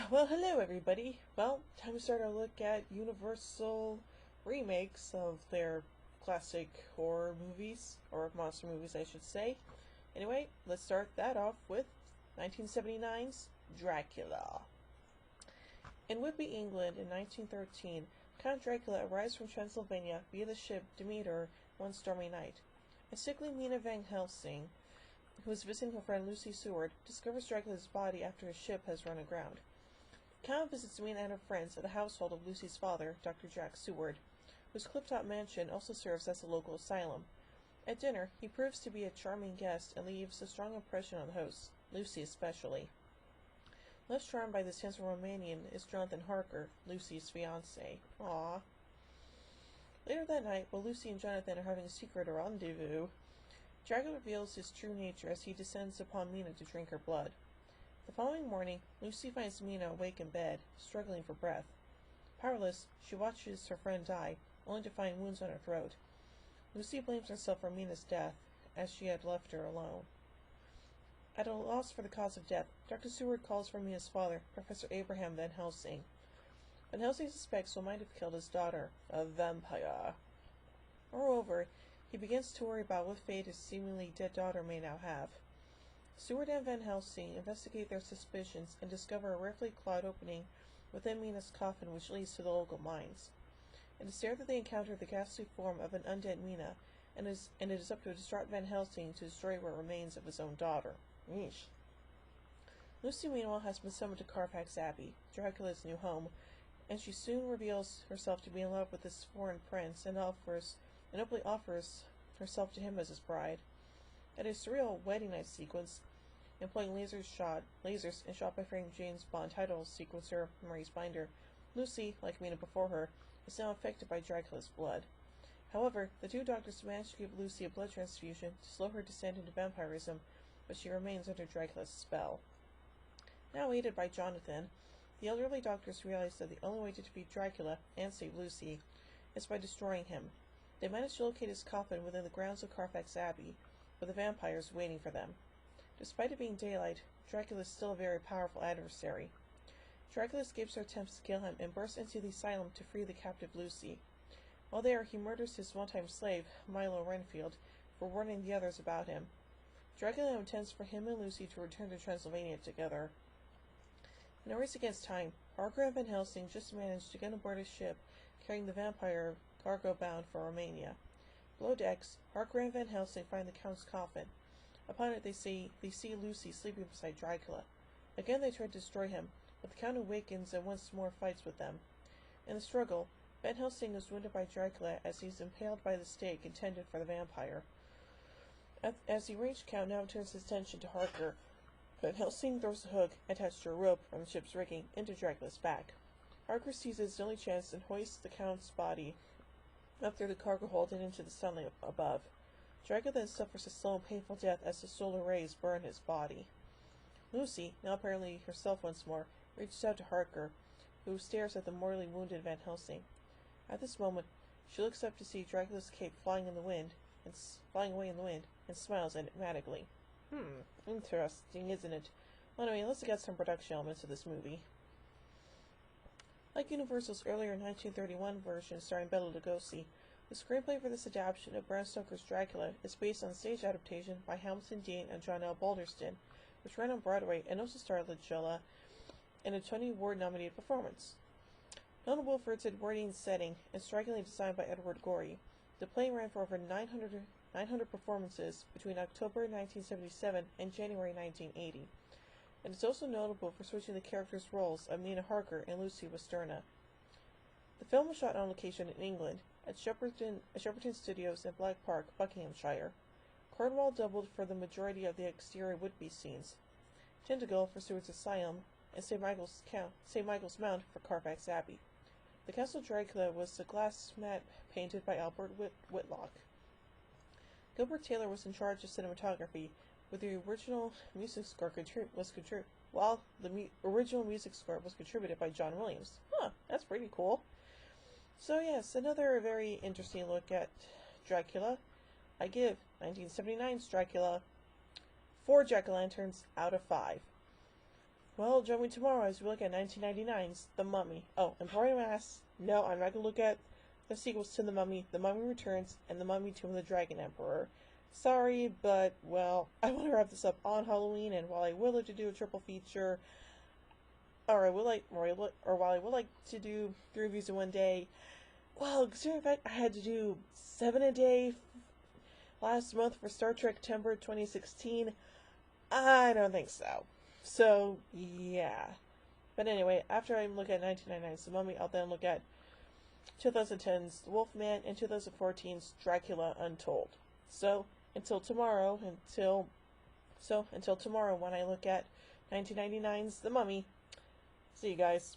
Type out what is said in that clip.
Well, hello everybody. Well, time to start our look at Universal remakes of their classic horror movies, or monster movies I should say. Anyway, let's start that off with 1979's Dracula. In Whitby, England in 1913, Count Dracula arrives from Transylvania via the ship Demeter one stormy night. A sickly Mina Van Helsing, who is visiting her friend Lucy Seward, discovers Dracula's body after his ship has run aground. Count visits Mina and her friends at the household of Lucy's father, Dr. Jack Seward, whose cliff-top mansion also serves as a local asylum. At dinner, he proves to be a charming guest and leaves a strong impression on the host, Lucy especially. Less charmed by this handsome Romanian is Jonathan Harker, Lucy's fiancé. Aww. Later that night, while Lucy and Jonathan are having a secret rendezvous, Dracula reveals his true nature as he descends upon Mina to drink her blood. The following morning, Lucy finds Mina awake in bed, struggling for breath. Powerless, she watches her friend die, only to find wounds on her throat. Lucy blames herself for Mina's death, as she had left her alone. At a loss for the cause of death, Dr. Seward calls for Mina's father, Professor Abraham Van Helsing. Van Helsing suspects what might have killed his daughter, a vampire. Moreover, he begins to worry about what fate his seemingly dead daughter may now have. Seward and Van Helsing investigate their suspicions and discover a roughly clawed opening within Mina's coffin which leads to the local mines. It is there that they encounter the ghastly form of an undead Mina, and it is up to a distraught Van Helsing to destroy what remains of his own daughter. Yeesh. Lucy, meanwhile, has been summoned to Carfax Abbey, Dracula's new home, and she soon reveals herself to be in love with this foreign prince and openly offers herself to him as his bride. At a surreal wedding night sequence, employing lasers and shot by famed James Bond title sequencer Maurice Binder, Lucy, like Mina before her, is now affected by Dracula's blood. However, the two doctors manage to give Lucy a blood transfusion to slow her descent into vampirism, but she remains under Dracula's spell. Now aided by Jonathan, the elderly doctors realize that the only way to defeat Dracula and save Lucy is by destroying him. They manage to locate his coffin within the grounds of Carfax Abbey, with the vampires waiting for them. Despite it being daylight, Dracula is still a very powerful adversary. Dracula escapes her attempts to kill him and bursts into the asylum to free the captive Lucy. While there, he murders his one-time slave, Milo Renfield, for warning the others about him. Dracula intends for him and Lucy to return to Transylvania together. In a race against time, Harker and Van Helsing just manage to get aboard a ship carrying the vampire cargo bound for Romania. Below decks, Harker and Van Helsing find the Count's coffin. Upon it, they see Lucy sleeping beside Dracula. Again, they try to destroy him, but the Count awakens and once more fights with them. In the struggle, Van Helsing is wounded by Dracula as he is impaled by the stake intended for the vampire. As the enraged Count now turns his attention to Harker, Van Helsing throws a hook attached to a rope from the ship's rigging into Dracula's back. Harker seizes his only chance and hoists the Count's body up through the cargo hold and into the sunlight above. Dracula then suffers a slow and painful death as the solar rays burn his body. Lucy, now apparently herself once more, reaches out to Harker, who stares at the mortally wounded Van Helsing. At this moment, she looks up to see Dracula's cape flying away in the wind, and smiles enigmatically. Interesting, isn't it? Well, anyway, let's get some production elements of this movie. Like Universal's earlier 1931 version starring Bela Lugosi, the screenplay for this adaptation of Bram Stoker's Dracula is based on a stage adaptation by Hamilton Dean and John L. Balderston, which ran on Broadway and also starred Dracula in a Tony Award-nominated performance. Notable for its Edwardian setting and strikingly designed by Edward Gorey, the play ran for over 900 performances between October 1977 and January 1980. And is also notable for switching the characters' roles of Mina Harker and Lucy Westerna. The film was shot on location in England, at Shepperton Studios in Black Park, Buckinghamshire. Cornwall doubled for the majority of the exterior Whitby scenes, Tintagel for Seward's Asylum, and St. Michael's Mount for Carfax Abbey. The Castle Dracula was a glass mat painted by Albert Whitlock. Gilbert Taylor was in charge of cinematography, where the original music score was contributed by John Williams. That's pretty cool. So yes, another very interesting look at Dracula. I give 1979's Dracula 4 jack-o'-lanterns out of 5. Well, join me tomorrow as we look at 1999's The Mummy. Oh, and before I ask, no, I'm not going to look at the sequels to The Mummy Returns, and The Mummy Tomb of the Dragon Emperor. Sorry, but, well, I want to wrap this up on Halloween, and while I would like to do a triple feature, while I would like to do 3 reviews in one day, well, considering the fact I had to do 7 a day last month for Star Trek September 2016, I don't think so. So, yeah. But anyway, after I look at 1999's The Mummy, I'll then look at 2010's The Wolfman and 2014's Dracula Untold. So, until tomorrow when I look at 1999's The Mummy, see you guys.